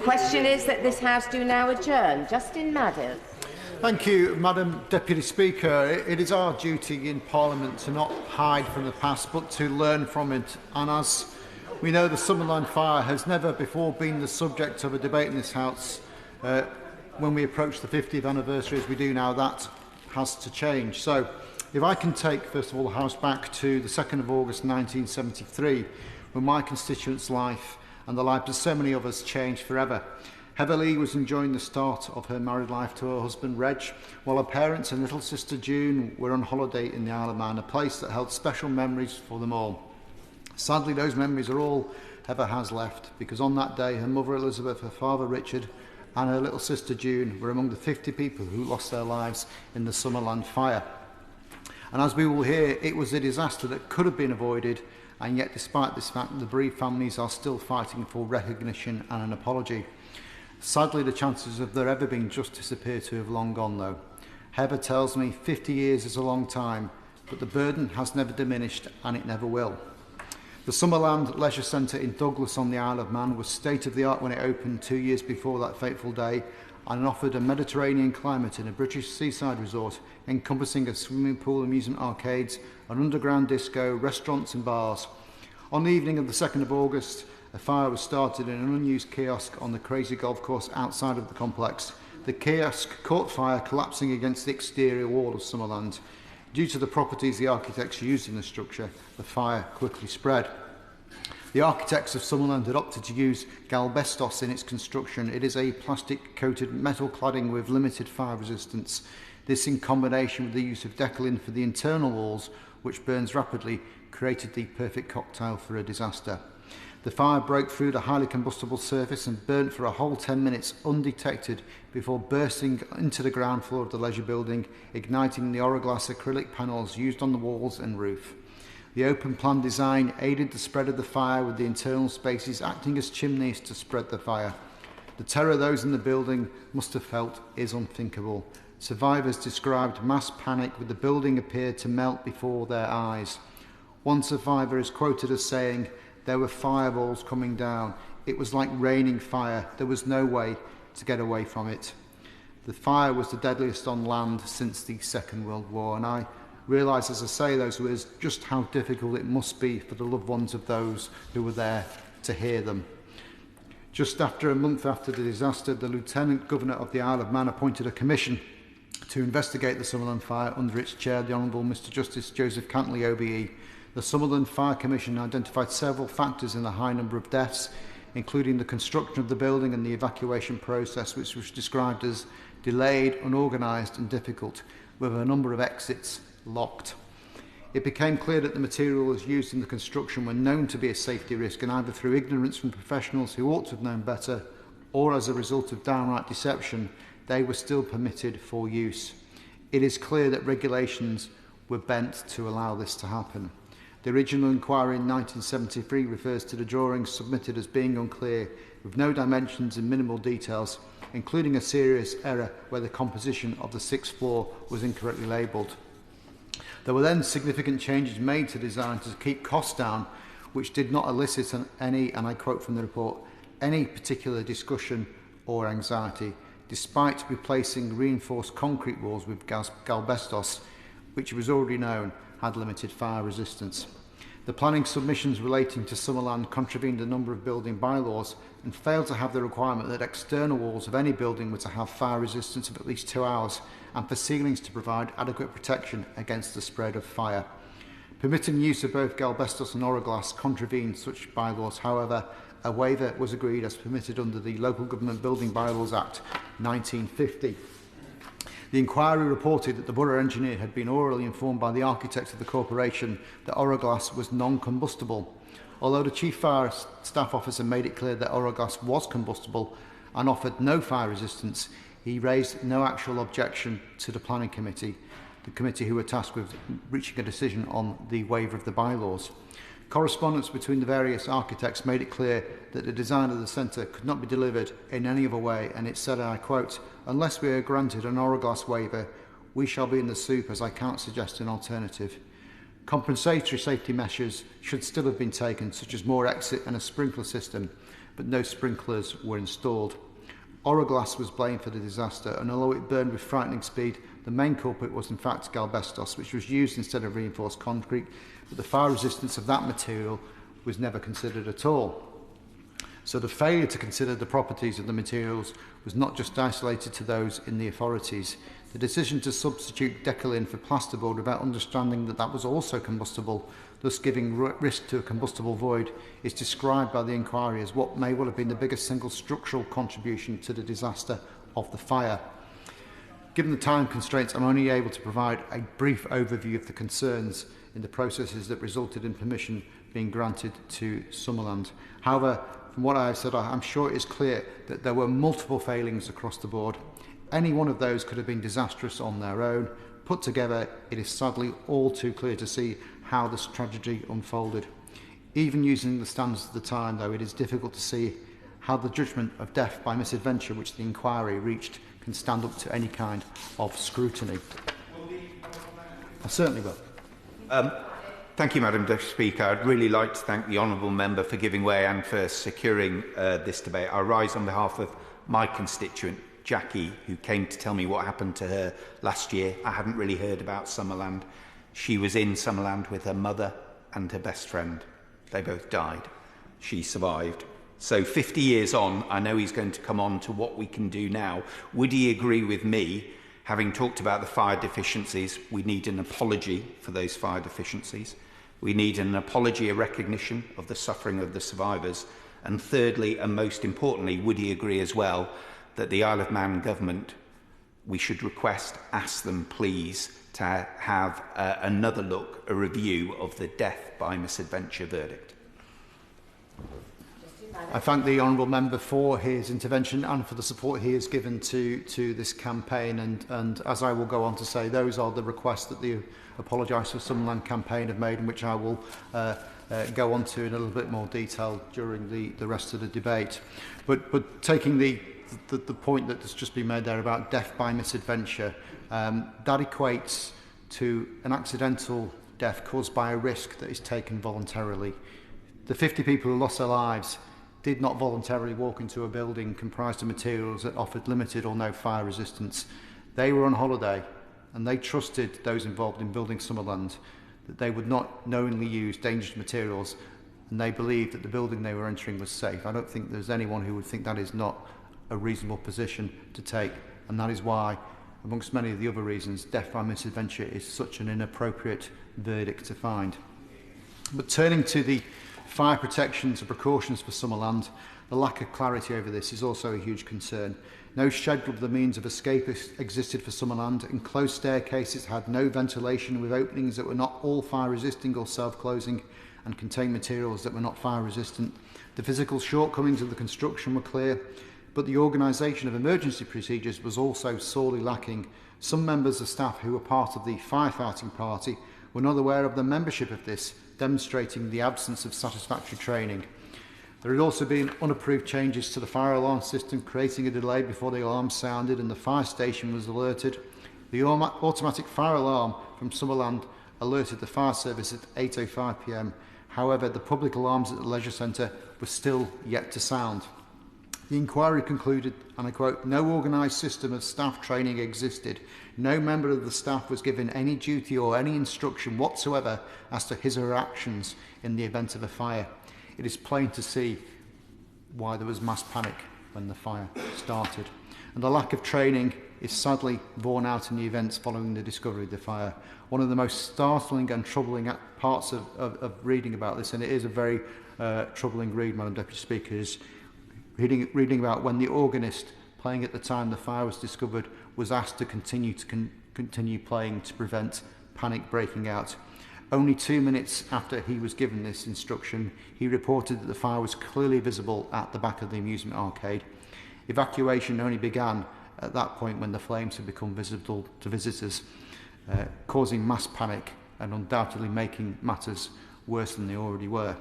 question is that this House do now adjourn. Justin Madders. Thank you, Madam Deputy Speaker. It is our duty in Parliament to not hide from the past, but to learn from it. And as we know, the Summerland Fire has never before been the subject of a debate in this House. When we approach the 50th anniversary, as we do now, that has to change. So, if I can take, first of all, the House back to the 2nd of August 1973, when my constituent's life and the lives of so many others changed forever. Heather Lee was enjoying the start of her married life to her husband Reg, while her parents and little sister June were on holiday in the Isle of Man, a place that held special memories for them all. Sadly, those memories are all Heather has left, because on that day her mother Elizabeth, her father Richard and her little sister June were among the 50 people who lost their lives in the Summerland Fire. And as we will hear, it was a disaster that could have been avoided, and yet despite this fact, the bereaved families are still fighting for recognition and an apology. Sadly, the chances of there ever being justice appear to have long gone, though. Heather tells me 50 years is a long time, but the burden has never diminished, and it never will. The Summerland Leisure Centre in Douglas on the Isle of Man was state-of-the-art when it opened 2 years before that fateful day, and offered a Mediterranean climate in a British seaside resort, encompassing a swimming pool, amusement arcades, an underground disco, restaurants and bars. On the evening of the 2nd of August, a fire was started in an unused kiosk on the Crazy Golf Course outside of the complex. The kiosk caught fire, collapsing against the exterior wall of Summerland. Due to the properties the architects used in the structure, the fire quickly spread. The architects of Summerland had opted to use galbestos in its construction. It is a plastic-coated metal cladding with limited fire resistance. This, in combination with the use of Decalin for the internal walls, which burns rapidly, created the perfect cocktail for a disaster. The fire broke through the highly combustible surface and burnt for a whole 10 minutes undetected before bursting into the ground floor of the leisure building, igniting the Oroglass acrylic panels used on the walls and roof. The open plan design aided the spread of the fire, with the internal spaces acting as chimneys to spread the fire. The terror those in the building must have felt is unthinkable. Survivors described mass panic, with the building appeared to melt before their eyes. One survivor is quoted as saying, "There were fireballs coming down. It was like raining fire. There was no way to get away from it." The fire was the deadliest on land since the Second World War, and I realise as I say those words just how difficult it must be for the loved ones of those who were there to hear them. Just after a month after the disaster, the Lieutenant Governor of the Isle of Man appointed a commission to investigate the Summerland Fire under its chair, the Honourable Mr Justice Joseph Cantley OBE. The Summerland Fire Commission identified several factors in the high number of deaths, including the construction of the building and the evacuation process, which was described as delayed, unorganised and difficult, with a number of exits locked. It became clear that the materials used in the construction were known to be a safety risk, and either through ignorance from professionals who ought to have known better, or as a result of downright deception, they were still permitted for use. It is clear that regulations were bent to allow this to happen. The original inquiry in 1973 refers to the drawings submitted as being unclear, with no dimensions and minimal details, including a serious error where the composition of the 6th floor was incorrectly labelled. There were then significant changes made to design to keep costs down, which did not elicit any, and I quote from the report, any particular discussion or anxiety, despite replacing reinforced concrete walls with galbestos, which was already known had limited fire resistance. The planning submissions relating to Summerland contravened a number of building bylaws and failed to have the requirement that external walls of any building were to have fire resistance of at least 2 hours, and for ceilings to provide adequate protection against the spread of fire. Permitting use of both galbestos and Oroglass contravened such bylaws. However, a waiver was agreed as permitted under the Local Government Building Bylaws Act 1950. The inquiry reported that the borough engineer had been orally informed by the architect of the corporation that Oroglass was non-combustible. Although the Chief Fire Staff Officer made it clear that Oroglass was combustible and offered no fire resistance, he raised no actual objection to the planning committee, the committee who were tasked with reaching a decision on the waiver of the bylaws. Correspondence between the various architects made it clear that the design of the centre could not be delivered in any other way, and it said, and I quote, "Unless we are granted an Oroglass waiver, we shall be in the soup, as I can't suggest an alternative." Compensatory safety measures should still have been taken, such as more exit and a sprinkler system. but no sprinklers were installed. Oroglass was blamed for the disaster, and although it burned with frightening speed, the main culprit was in fact galbestos, which was used instead of reinforced concrete, but the fire resistance of that material was never considered at all. So the failure to consider the properties of the materials was not just isolated to those in the authorities. The decision to substitute Decalin for plasterboard without understanding that that was also combustible, thus giving risk to a combustible void, is described by the inquiry as what may well have been the biggest single structural contribution to the disaster of the fire. Given the time constraints, I'm only able to provide a brief overview of the concerns in the processes that resulted in permission being granted to Summerland. However, from what I have said, I'm sure it is clear that there were multiple failings across the board. Any one of those could have been disastrous on their own. Put together, it is sadly all too clear to see how this tragedy unfolded. Even using the standards of the time, though, it is difficult to see how the judgment of death by misadventure which the inquiry reached can stand up to any kind of scrutiny. I certainly will. Thank you, Madam Deputy Speaker. I'd really like to thank the honourable member for giving way and for securing this debate. I rise on behalf of my constituent, Jackie, who came to tell me what happened to her last year. I hadn't really heard about Summerland. She was in Summerland with her mother and her best friend. They both died. She survived. So 50 years on, I know he's going to come on to what we can do now. Would he agree with me, having talked about the fire deficiencies, we need an apology for those fire deficiencies. We need an apology, a recognition of the suffering of the survivors. And thirdly, and most importantly, would he agree as well that the Isle of Man government, we should ask them please, to have another look, a review of the death by misadventure verdict? I thank the honourable member for his intervention and for the support he has given to this campaign, and as I will go on to say, those are the requests that the Apologise for Summerland campaign have made, and which I will go on to in a little bit more detail during the rest of the debate. But taking the point that has just been made there about death by misadventure, that equates to an accidental death caused by a risk that is taken voluntarily. The 50 people who lost their lives did not voluntarily walk into a building comprised of materials that offered limited or no fire resistance. They were on holiday and they trusted those involved in building Summerland that they would not knowingly use dangerous materials, and they believed that the building they were entering was safe. I don't think there's anyone who would think that is not a reasonable position to take, and that is why, amongst many of the other reasons, death by misadventure is such an inappropriate verdict to find. But turning to the fire protections and precautions for Summerland, the lack of clarity over this is also a huge concern. No schedule of the means of escape existed for Summerland. Enclosed staircases had no ventilation, with openings that were not all fire resisting or self-closing and contained materials that were not fire resistant. The physical shortcomings of the construction were clear, but the organisation of emergency procedures was also sorely lacking. Some members of staff who were part of the firefighting party were not aware of the membership of this, demonstrating the absence of satisfactory training. There had also been unapproved changes to the fire alarm system, creating a delay before the alarm sounded and the fire station was alerted. The automatic fire alarm from Summerland alerted the fire service at 8:05 p.m. However, the public alarms at the leisure centre were still yet to sound. The inquiry concluded, and I quote, "No organised system of staff training existed. No member of the staff was given any duty or any instruction whatsoever as to his or her actions in the event of a fire." It is plain to see why there was mass panic when the fire started. And the lack of training is sadly borne out in the events following the discovery of the fire. One of the most startling and troubling parts of reading about this, and it is a very troubling read, Madam Deputy Speaker, is reading about when the organist playing at the time the fire was discovered was asked to continue playing to prevent panic breaking out. Only 2 minutes after he was given this instruction, he reported that the fire was clearly visible at the back of the amusement arcade. Evacuation only began at that point when the flames had become visible to visitors, causing mass panic and undoubtedly making matters worse than they already were.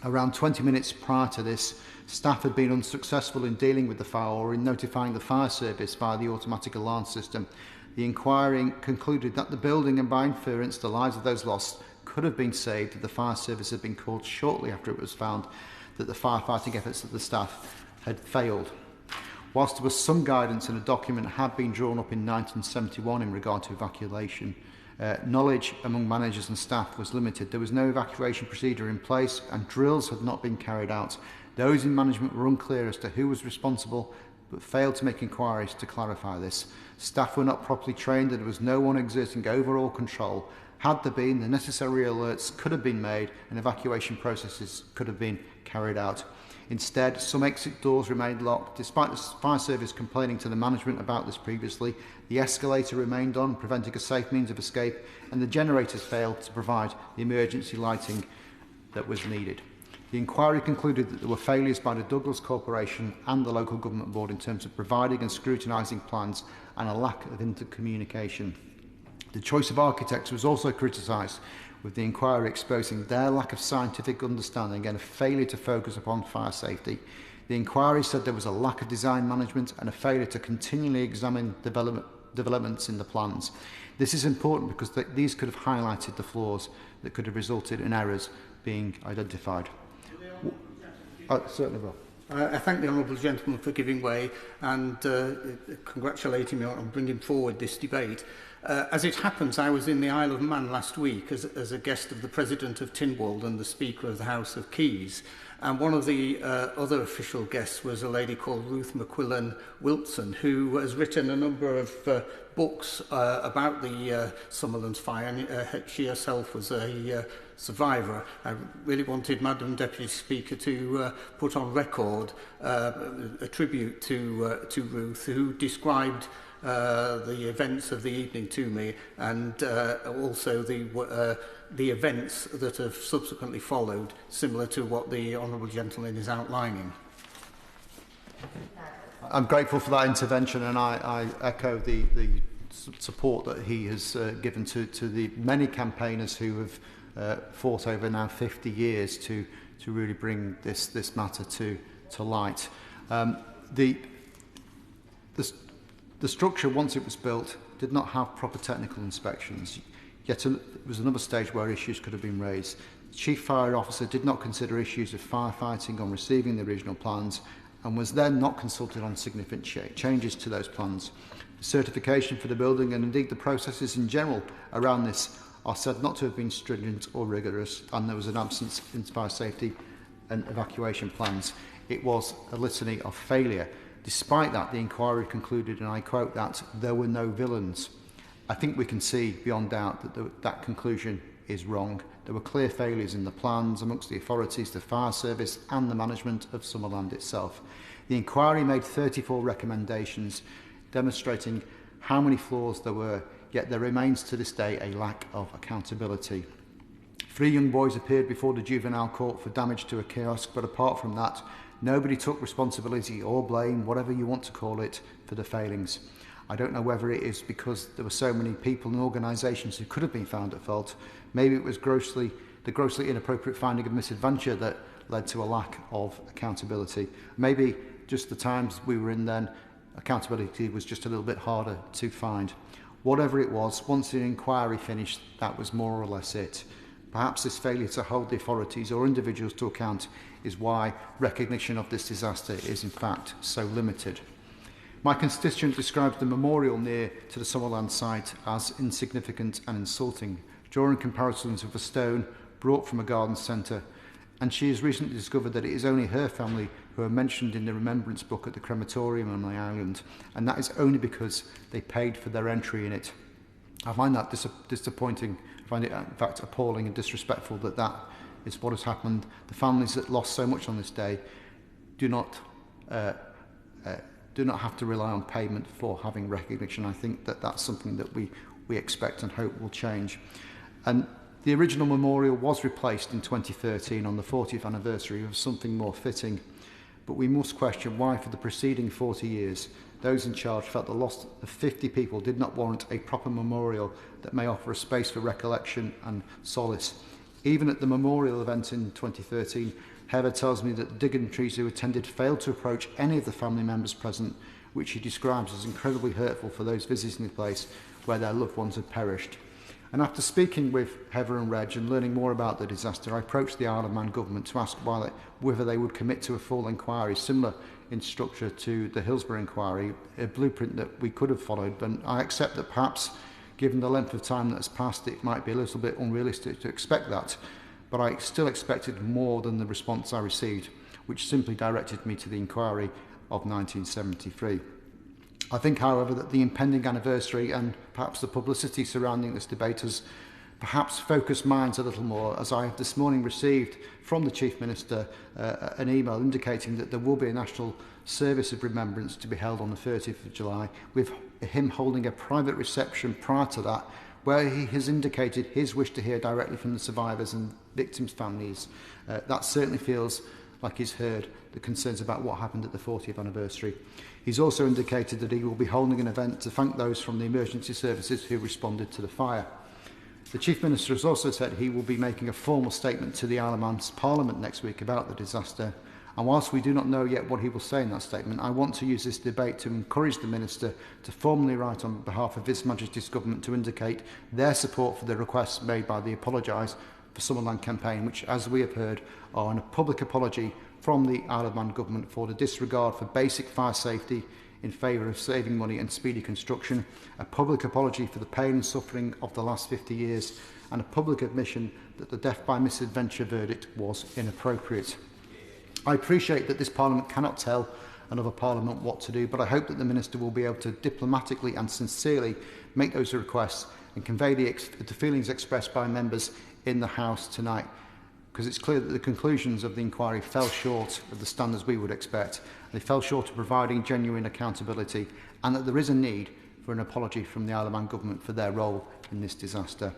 Around 20 minutes prior to this, staff had been unsuccessful in dealing with the fire or in notifying the fire service via the automatic alarm system. The inquiry concluded that the building, and by inference the lives of those lost, could have been saved if the fire service had been called shortly after it was found. that the firefighting efforts of the staff had failed. Whilst there was some guidance and a document had been drawn up in 1971 in regard to evacuation, knowledge among managers and staff was limited. There was no evacuation procedure in place and drills had not been carried out. Those in management were unclear as to who was responsible but failed to make inquiries to clarify this. Staff were not properly trained and there was no one exerting overall control. Had there been, the necessary alerts could have been made and evacuation processes could have been carried out. Instead, some exit doors remained locked. Despite the fire service complaining to the management about this previously, the escalator remained on, preventing a safe means of escape, and the generators failed to provide the emergency lighting that was needed. The inquiry concluded that there were failures by the Douglas Corporation and the local government board in terms of providing and scrutinising plans and a lack of intercommunication. The choice of architects was also criticised, with the inquiry exposing their lack of scientific understanding and a failure to focus upon fire safety. The inquiry said there was a lack of design management and a failure to continually examine developments in the plans. This is important because these could have highlighted the flaws that could have resulted in errors being identified. Certainly will. I thank the honourable gentleman for giving way and congratulating me on bringing forward this debate. As it happens, I was in the Isle of Man last week as a guest of the President of Tynwald and the Speaker of the House of Keys. And one of the other official guests was a lady called Ruth McQuillan Wilson, who has written a number of books about the Summerland Fire, and she herself was a survivor. I really wanted Madam Deputy Speaker to put on record a tribute to Ruth, who described the events of the evening to me, and also the events that have subsequently followed, similar to what the honourable gentleman is outlining. I'm grateful for that intervention, and I echo the support that he has given to the many campaigners who have fought over now 50 years to really bring this matter to light. The structure, once it was built, did not have proper technical inspections, yet it was another stage where issues could have been raised. The Chief Fire Officer did not consider issues of firefighting on receiving the original plans and was then not consulted on significant changes to those plans. The certification for the building and indeed the processes in general around this are said not to have been stringent or rigorous, and there was an absence in fire safety and evacuation plans. It was a litany of failure. Despite that, the inquiry concluded, and I quote, that there were no villains. I think we can see beyond doubt that that conclusion is wrong. There were clear failures in the plans amongst the authorities, the fire service and the management of Summerland itself. The inquiry made 34 recommendations demonstrating how many flaws there were, yet there remains to this day a lack of accountability. 3 young boys appeared before the juvenile court for damage to a kiosk, but apart from that, nobody took responsibility or blame, whatever you want to call it, for the failings. I don't know whether it is because there were so many people and organisations who could have been found at fault. Maybe it was the grossly inappropriate finding of misadventure that led to a lack of accountability. Maybe just the times we were in then, accountability was just a little bit harder to find. Whatever it was, once the inquiry finished, that was more or less it. Perhaps this failure to hold the authorities or individuals to account is why recognition of this disaster is in fact so limited. My constituent describes the memorial near to the Summerland site as insignificant and insulting, drawing comparisons with a stone brought from a garden centre, and she has recently discovered that it is only her family who are mentioned in the remembrance book at the crematorium on the island, and that is only because they paid for their entry in it. I find that disappointing. I find it, in fact, appalling and disrespectful that that is what has happened. The families that lost so much on this day do not have to rely on payment for having recognition. I think that that's something that we expect and hope will change. And the original memorial was replaced in 2013 on the 40th anniversary of something more fitting. But we must question why, for the preceding 40 years, those in charge felt the loss of 50 people did not warrant a proper memorial that may offer a space for recollection and solace. Even at the memorial event in 2013, Heather tells me that the dignitaries who attended failed to approach any of the family members present, which she describes as incredibly hurtful for those visiting the place where their loved ones had perished. And after speaking with Heather and Reg and learning more about the disaster, I approached the Isle of Man government to ask whether they would commit to a full inquiry, similar in structure to the Hillsborough inquiry, a blueprint that we could have followed. And I accept that perhaps, given the length of time that has passed, it might be a little bit unrealistic to expect that. But I still expected more than the response I received, which simply directed me to the inquiry of 1973. I think, however, that the impending anniversary and perhaps the publicity surrounding this debate has perhaps focused minds a little more, as I have this morning received from the Chief Minister an email indicating that there will be a national service of remembrance to be held on the 30th of July, with him holding a private reception prior to that, where he has indicated his wish to hear directly from the survivors and victims' families. That certainly feels like he's heard the concerns about what happened at the 40th anniversary. He's also indicated that he will be holding an event to thank those from the emergency services who responded to the fire. The Chief Minister has also said he will be making a formal statement to the Isle of Man's Parliament next week about the disaster. And whilst we do not know yet what he will say in that statement, I want to use this debate to encourage the Minister to formally write on behalf of His Majesty's Government to indicate their support for the requests made by the Apologise for Summerland campaign, which, as we have heard, are a public apology from the Isle of Man Government for the disregard for basic fire safety in favour of saving money and speedy construction, a public apology for the pain and suffering of the last 50 years, and a public admission that the death by misadventure verdict was inappropriate. I appreciate that this Parliament cannot tell another Parliament what to do, but I hope that the Minister will be able to diplomatically and sincerely make those requests and convey the feelings expressed by members in the House tonight, because it's clear that the conclusions of the inquiry fell short of the standards we would expect. They fell short of providing genuine accountability, and that there is a need for an apology from the Isle of Man Government for their role in this disaster.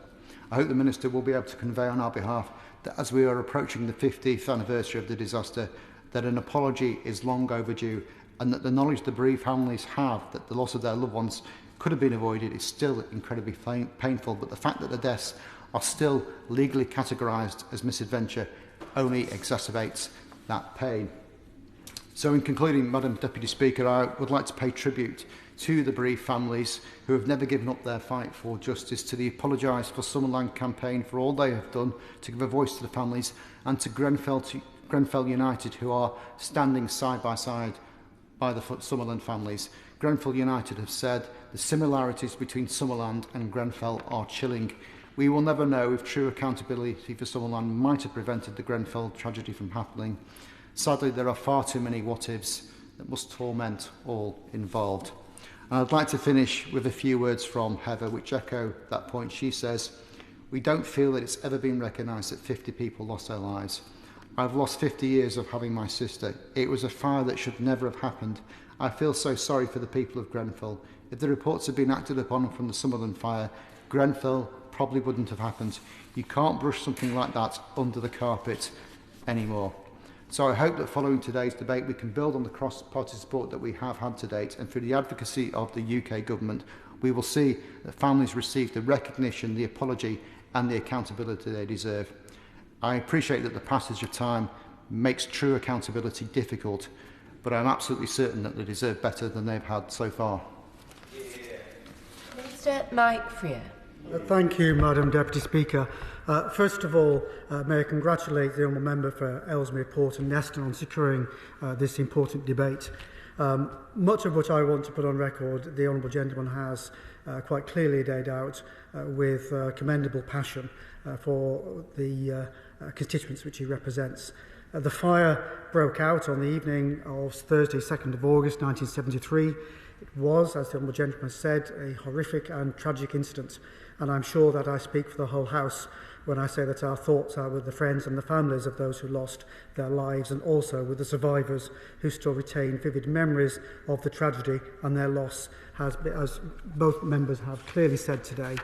I hope the Minister will be able to convey on our behalf that as we are approaching the 50th anniversary of the disaster, that an apology is long overdue, and that the knowledge the bereaved families have that the loss of their loved ones could have been avoided is still incredibly painful, but the fact that the deaths are still legally categorised as misadventure only exacerbates that pain. So in concluding, Madam Deputy Speaker, I would like to pay tribute to the bereaved families who have never given up their fight for justice, to the Apologise for Summerland campaign for all they have done to give a voice to the families, and to Grenfell United, who are standing side by side by the Summerland families. Grenfell United have said the similarities between Summerland and Grenfell are chilling. We will never know if true accountability for Summerland might have prevented the Grenfell tragedy from happening. Sadly, there are far too many what-ifs that must torment all involved. And I'd like to finish with a few words from Heather, which echo that point. She says, "We don't feel that it's ever been recognised that 50 people lost their lives. I've lost 50 years of having my sister. It was a fire that should never have happened. I feel so sorry for the people of Grenfell. If the reports had been acted upon from the Summerland fire, Grenfell probably wouldn't have happened. You can't brush something like that under the carpet anymore." So I hope that following today's debate we can build on the cross-party support that we have had to date, and through the advocacy of the UK Government we will see that families receive the recognition, the apology and the accountability they deserve. I appreciate that the passage of time makes true accountability difficult, but I'm absolutely certain that they deserve better than they've had so far. Minister Mike Freer. Thank you, Madam Deputy Speaker. First of all, may I congratulate the Honourable Member for Ellesmere Port and Neston on securing this important debate. Much of what I want to put on record, the Honourable Gentleman has quite clearly laid out with commendable passion for the constituents which he represents. The fire broke out on the evening of Thursday, 2nd of August 1973. It was, as the Honourable Gentleman said, a horrific and tragic incident, and I'm sure that I speak for the whole House when I say that our thoughts are with the friends and the families of those who lost their lives, and also with the survivors who still retain vivid memories of the tragedy and their loss, as both members have clearly said today.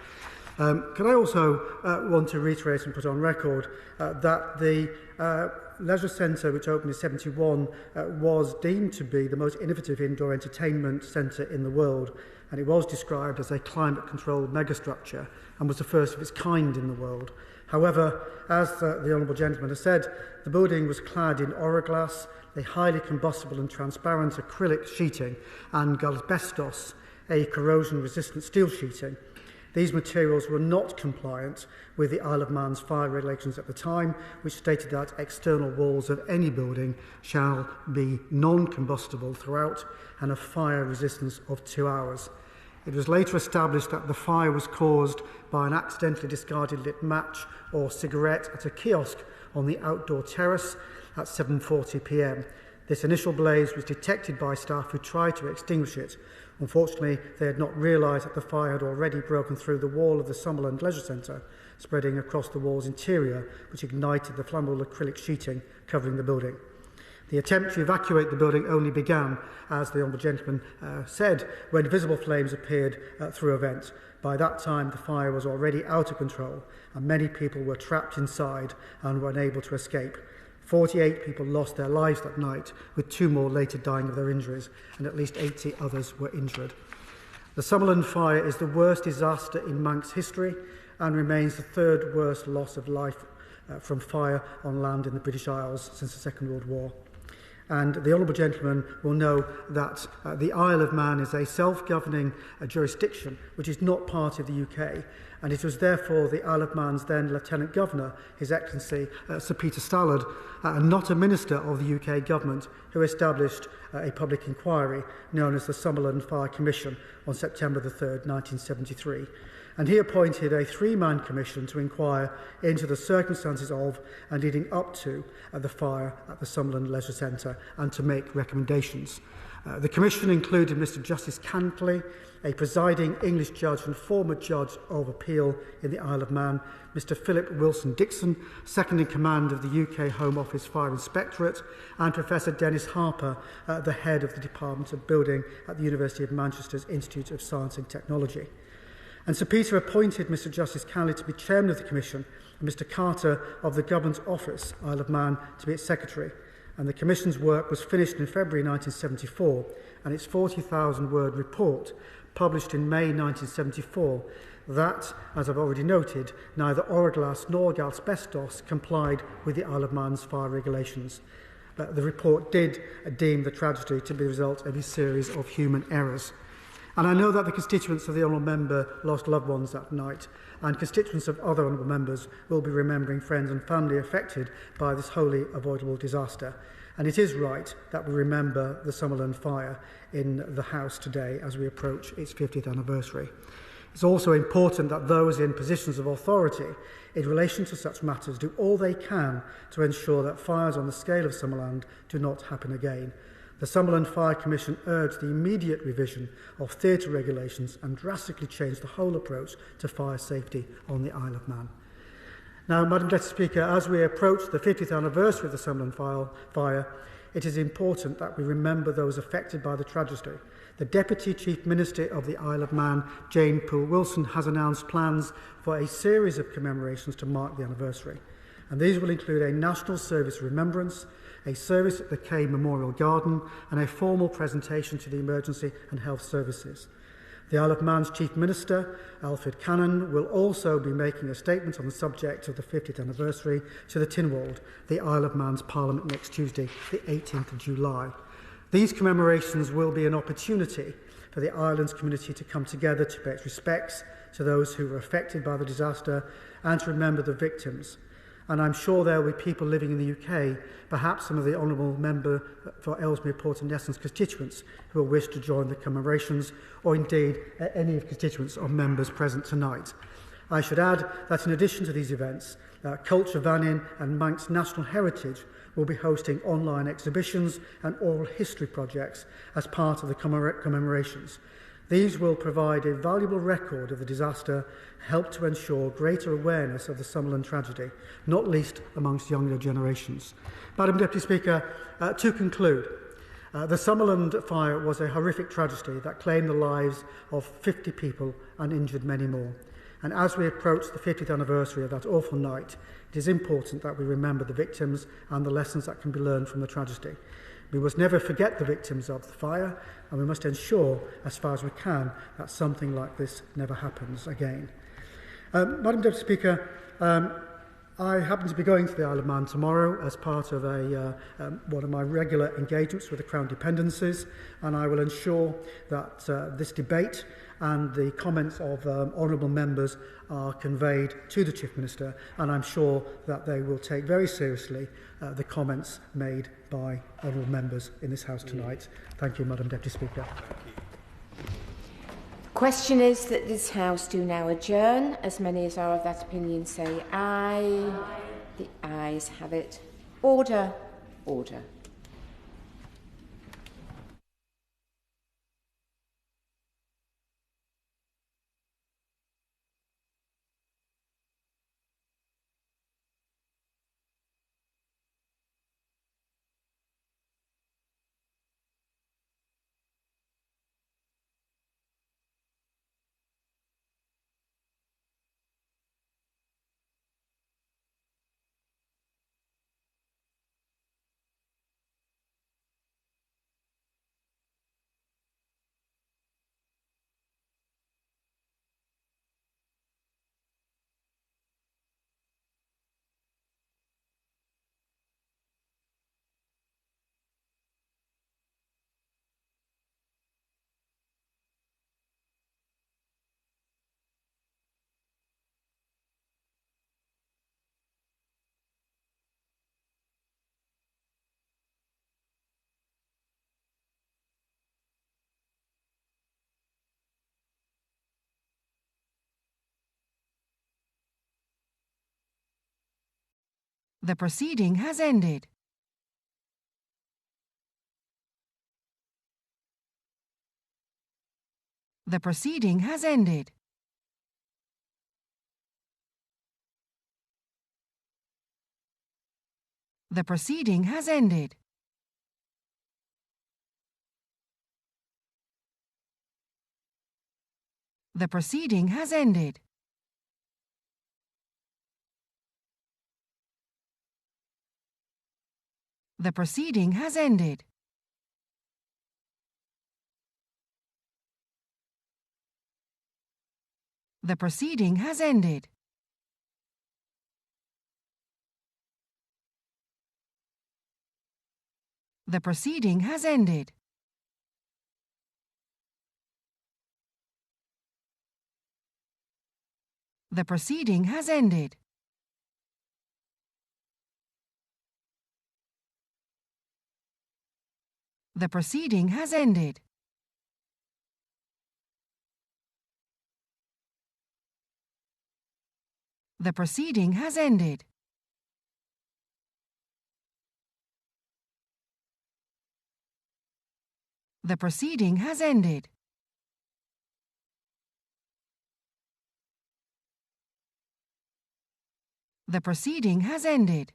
Can I also want to reiterate and put on record that the Leisure Centre, which opened in 1971, was deemed to be the most innovative indoor entertainment centre in the world, and it was described as a climate-controlled megastructure and was the first of its kind in the world. However, as the Honourable Gentleman has said, the building was clad in Oroglass, a highly combustible and transparent acrylic sheeting, and asbestos, a corrosion-resistant steel sheeting. These materials were not compliant with the Isle of Man's fire regulations at the time, which stated that external walls of any building shall be non-combustible throughout and a fire resistance of 2 hours. It was later established that the fire was caused by an accidentally discarded lit match or cigarette at a kiosk on the outdoor terrace at 7:40 p.m. This initial blaze was detected by staff who tried to extinguish it. Unfortunately, they had not realised that the fire had already broken through the wall of the Summerland Leisure Centre, spreading across the wall's interior, which ignited the flammable acrylic sheeting covering the building. The attempt to evacuate the building only began, as the Honourable Gentleman said, when visible flames appeared through a vent. By that time, the fire was already out of control, and many people were trapped inside and were unable to escape. 48 people lost their lives that night, with 2 more later dying of their injuries, and at least 80 others were injured. The Summerland Fire is the worst disaster in Manx history and remains the 3rd worst loss of life from fire on land in the British Isles since the Second World War. And the Honourable Gentleman will know that the Isle of Man is a self-governing jurisdiction which is not part of the UK, and it was therefore the Isle of Man's then Lieutenant Governor, His Excellency Sir Peter Stallard, and not a Minister of the UK Government, who established a public inquiry known as the Summerland Fire Commission on September the 3rd, 1973. And he appointed a 3-man commission to inquire into the circumstances of and leading up to the fire at the Summerland Leisure Centre and to make recommendations. The commission included Mr Justice Cantley, a presiding English judge and former judge of appeal in the Isle of Man, Mr Philip Wilson-Dixon, second in command of the UK Home Office Fire Inspectorate, and Professor Dennis Harper, the head of the Department of Building at the University of Manchester's Institute of Science and Technology. And Sir Peter appointed Mr Justice Cantley to be chairman of the commission and Mr Carter of the Government Office, Isle of Man, to be its secretary. And the commission's work was finished in February 1974, and its 40,000-word report, published in May 1974, that, as I've already noted, neither Oroglas nor asbestos complied with the Isle of Man's fire regulations. But the report did deem the tragedy to be the result of a series of human errors. And I know that the constituents of the Honourable Member lost loved ones that night, and constituents of other Honourable Members will be remembering friends and family affected by this wholly avoidable disaster. And it is right that we remember the Summerland Fire in the House today as we approach its 50th anniversary. It's also important that those in positions of authority in relation to such matters do all they can to ensure that fires on the scale of Summerland do not happen again. The Summerland Fire Commission urged the immediate revision of theatre regulations and drastically changed the whole approach to fire safety on the Isle of Man. Now, Madam Deputy Speaker, as we approach the 50th anniversary of the Summerland Fire, it is important that we remember those affected by the tragedy. The Deputy Chief Minister of the Isle of Man, Jane Poole-Wilson, has announced plans for a series of commemorations to mark the anniversary. And these will include a national service of remembrance, a service at the Cay Memorial Garden, and a formal presentation to the Emergency and Health Services. The Isle of Man's Chief Minister, Alfred Cannon, will also be making a statement on the subject of the 50th anniversary to the Tynwald, the Isle of Man's Parliament, next Tuesday, the 18th of July. These commemorations will be an opportunity for the island's community to come together to pay its respects to those who were affected by the disaster and to remember the victims. And I'm sure there will be people living in the UK, perhaps some of the Honourable Member for Ellesmere Port and Nesson's constituents, who will wish to join the commemorations, or indeed any of the constituents or members present tonight. I should add that in addition to these events, Culture Vannin and Manx National Heritage will be hosting online exhibitions and oral history projects as part of the commemorations. These will provide a valuable record of the disaster, help to ensure greater awareness of the Summerland tragedy, not least amongst younger generations. Madam Deputy Speaker, to conclude, the Summerland Fire was a horrific tragedy that claimed the lives of 50 people and injured many more. And as we approach the 50th anniversary of that awful night, it is important that we remember the victims and the lessons that can be learned from the tragedy. We must never forget the victims of the fire, and we must ensure, as far as we can, that something like this never happens again. Madam Deputy Speaker, I happen to be going to the Isle of Man tomorrow as part of one of my regular engagements with the Crown Dependencies, and I will ensure that this debate and the comments of honourable members are conveyed to the Chief Minister, and I'm sure that they will take very seriously the comments made by honourable members in this House tonight. Thank you, Madam Deputy Speaker. Question is that this House do now adjourn. As many as are of that opinion say aye. The ayes have it. Order. Order. The proceeding has ended. The proceeding has ended. The proceeding has ended. The proceeding has ended. The proceeding has ended. The proceeding has ended. The proceeding has ended. The proceeding has ended. The proceeding has ended. The proceeding has ended. The proceeding has ended. The proceeding has ended.